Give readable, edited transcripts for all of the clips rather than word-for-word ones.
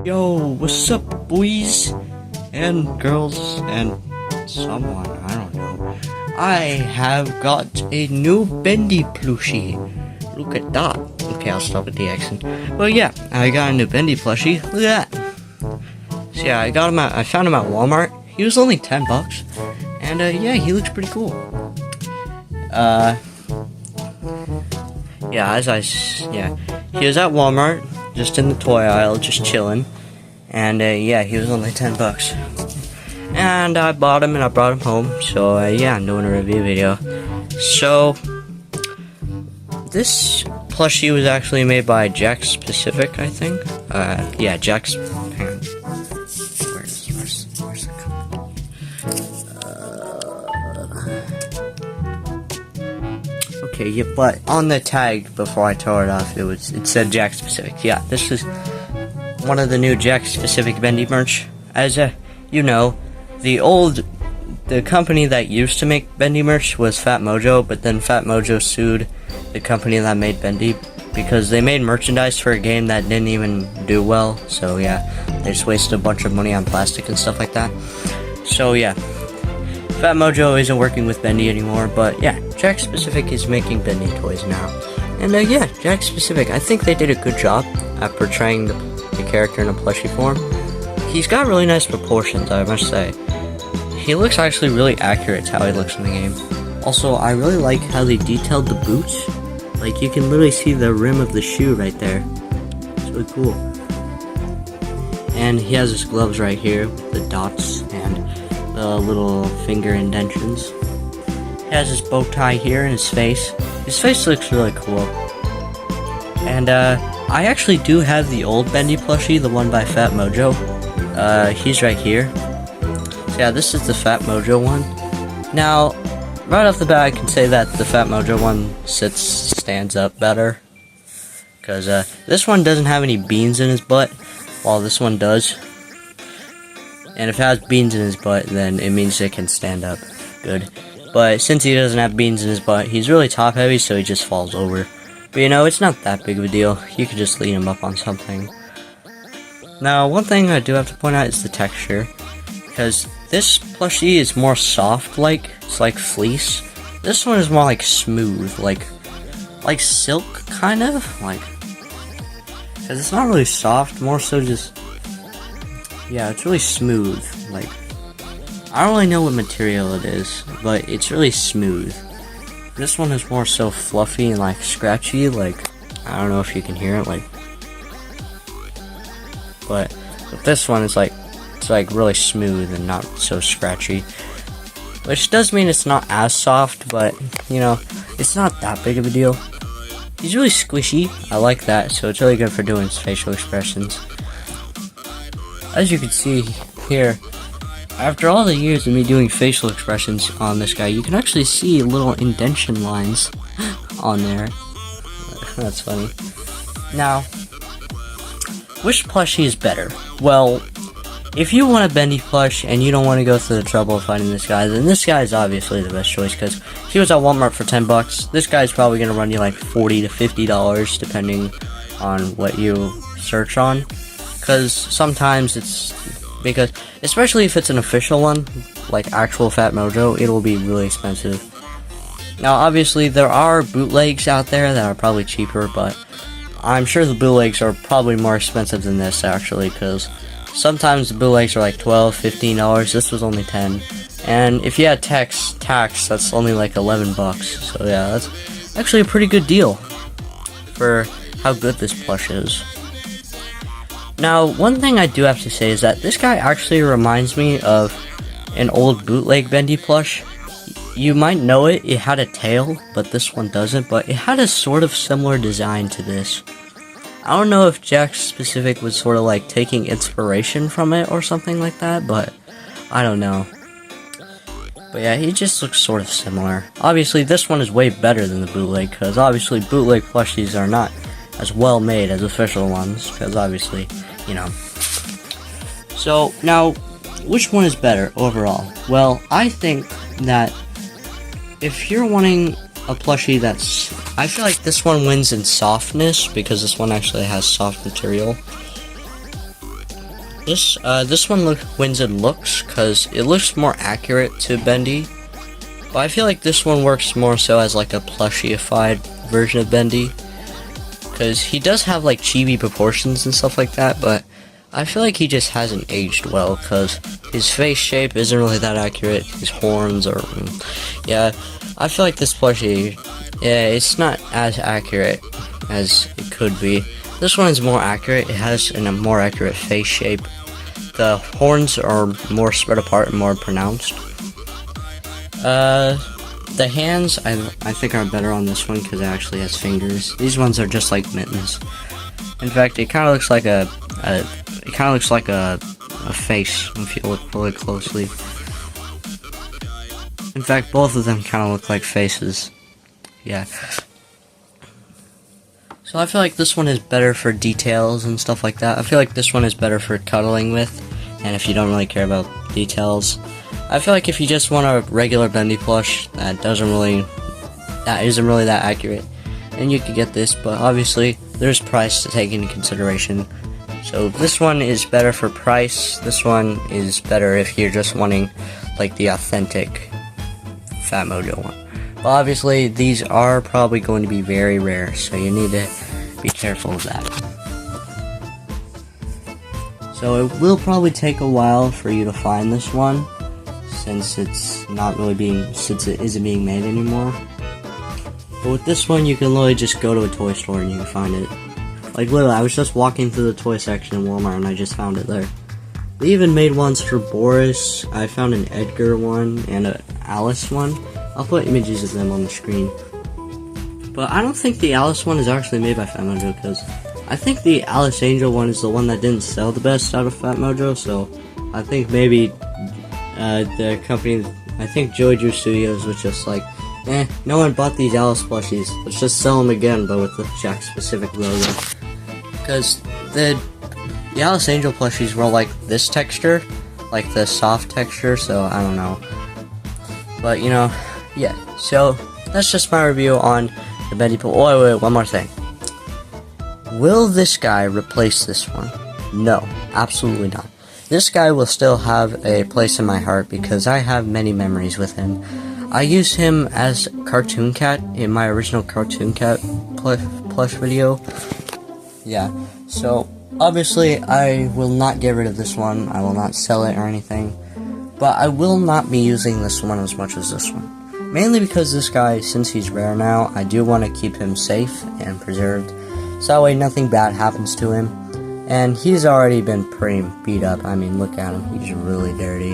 Yo, what's up, boys and girls and someone, I don't know. I have got a new Bendy plushie. Look at that. Okay, I'll stop with the accent. Well, yeah, I got a new Bendy plushie. Look at that. So yeah, I found him at Walmart. He was only $10, and yeah, he looks pretty cool. Yeah, he was at Walmart, just in the toy aisle, just chilling. And yeah, he was only $10. And I bought him and I brought him home. So yeah, I'm doing a review video. So this plushie was actually made by Jakks Pacific, I think. Yeah, Jakks. Hang on. Where's the company? Okay, yeah, but on the tag before I tore it off, it said Jakks Pacific. Yeah, this is one of the new Jakks Pacific Bendy merch. As you know, the company that used to make Bendy merch was Fat Mojo, but then Fat Mojo sued the company that made Bendy because they made merchandise for a game that didn't even do well. So yeah, they just wasted a bunch of money on plastic and stuff like that. So yeah, Fat Mojo isn't working with Bendy anymore, but yeah, Jakks Pacific is making Bendy toys now. And yeah, Jakks Pacific, I think they did a good job at portraying the character in a plushie form. He's got really nice proportions, I must say. He looks actually really accurate to how he looks in the game. Also, I really like how they detailed the boots. Like, you can literally see the rim of the shoe right there. It's really cool. And he has his gloves right here, with the dots and the little finger indentions. He has his bow tie here and his face. His face looks really cool. And I actually do have the old Bendy plushie, the one by Fat Mojo. He's right here. So yeah, this is the Fat Mojo one. Now, right off the bat, I can say that the Fat Mojo one stands up better. Because this one doesn't have any beans in his butt, while this one does. And if it has beans in his butt, then it means it can stand up good. But since he doesn't have beans in his butt, he's really top heavy, so he just falls over. But you know, it's not that big of a deal. You could just lean him up on something. Now, one thing I do have to point out is the texture. Because this plushie is more soft-like. It's like fleece. This one is more like smooth. Like silk, kind of. Like, because it's not really soft. More so just... yeah, it's really smooth. Like, I don't really know what material it is, but it's really smooth. This one is more so fluffy and like scratchy, like, I don't know if you can hear it, like, but this one is like, it's like really smooth and not so scratchy, which does mean it's not as soft, but, you know, it's not that big of a deal. He's really squishy, I like that, so it's really good for doing facial expressions. As you can see here, after all the years of me doing facial expressions on this guy, you can actually see little indentation lines on there. That's funny. Now, which plushie is better? Well, if you want a Bendy plush and you don't want to go through the trouble of finding this guy, then this guy is obviously the best choice because he was at Walmart for $10. This guy's probably going to run you like $40 to $50 depending on what you search on. Because sometimes because especially if it's an official one, like actual Fat Mojo, it will be really expensive. Now, obviously, there are bootlegs out there that are probably cheaper, but I'm sure the bootlegs are probably more expensive than this, actually, because sometimes the bootlegs are like $12, $15. This was only $10. And if you had tax, that's only like $11. So yeah, that's actually a pretty good deal for how good this plush is. Now, one thing I do have to say is that this guy actually reminds me of an old bootleg Bendy plush. You might know it had a tail, but this one doesn't, but it had a sort of similar design to this. I don't know if Jakks Pacific was sort of like taking inspiration from it or something like that, but I don't know. But yeah, he just looks sort of similar. Obviously, this one is way better than the bootleg, because obviously bootleg plushies are not as well made as official ones, because obviously, you know. So, now, which one is better overall? Well, I think that if you're wanting a plushie that's... I feel like this one wins in softness, because this one actually has soft material. This one wins in looks because it looks more accurate to Bendy. But I feel like this one works more so as like a plushified version of Bendy. Because he does have like chibi proportions and stuff like that, but I feel like he just hasn't aged well because his face shape isn't really that accurate. His horns are, yeah. I feel like this plushie, yeah, it's not as accurate as it could be. This one is more accurate. It has a more accurate face shape. The horns are more spread apart and more pronounced. The hands, I think are better on this one because it actually has fingers. These ones are just like mittens. In fact, it kind of looks like a face if you look really closely. In fact, both of them kind of look like faces. Yeah. So I feel like this one is better for details and stuff like that. I feel like this one is better for cuddling with, and if you don't really care about details. I feel like if you just want a regular Bendy plush that isn't really that accurate, then you could get this, but obviously there's price to take into consideration. So this one is better for price. This one is better if you're just wanting like the authentic Fat Mojo one. But obviously these are probably going to be very rare, so you need to be careful of that. So it will probably take a while for you to find this one, since it isn't being made anymore. But with this one, you can literally just go to a toy store and you can find it. Like literally, I was just walking through the toy section in Walmart and I just found it there. They even made ones for Boris. I found an Edgar one and an Alice one. I'll put images of them on the screen. But I don't think the Alice one is actually made by Fat Mojo, because I think the Alice Angel one is the one that didn't sell the best out of Fat Mojo, so I think maybe the company, I think Joey Drew Studios was just like, no one bought these Alice plushies, let's just sell them again, but with the Jack specific logo. Because the Alice Angel plushies were like this texture, like the soft texture, so I don't know. But you know, yeah, so that's just my review on the Bendy pool. Oh, wait, one more thing. Will this guy replace this one? No, absolutely not. This guy will still have a place in my heart because I have many memories with him. I used him as Cartoon Cat in my original Cartoon Cat plush video. Yeah, so obviously I will not get rid of this one. I will not sell it or anything. But I will not be using this one as much as this one. Mainly because this guy, since he's rare now, I do want to keep him safe and preserved, so that way nothing bad happens to him. And he's already been pretty beat up. I mean, look at him, he's really dirty.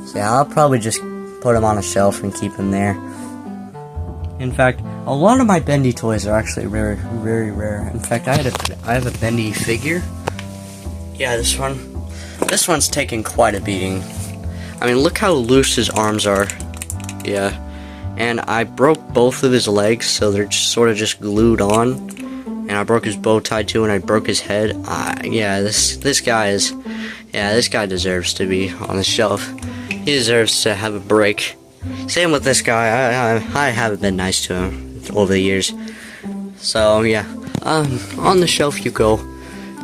So yeah, I'll probably just put him on a shelf and keep him there. In fact, a lot of my Bendy toys are actually very, very rare. In fact, I have a Bendy figure. Yeah, this one's taken quite a beating. I mean, look how loose his arms are. Yeah. And I broke both of his legs, so they're just sort of just glued on. And I broke his bow tie too, and I broke his head. Yeah, this guy deserves to be on the shelf. He deserves to have a break. Same with this guy. I haven't been nice to him over the years. So yeah, on the shelf you go,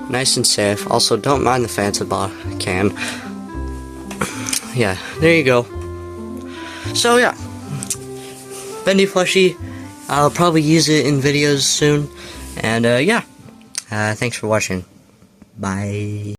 nice and safe. Also, don't mind the fancy cam. Yeah, there you go. So yeah, Bendy plushie. I'll probably use it in videos soon. And yeah, thanks for watching. Bye.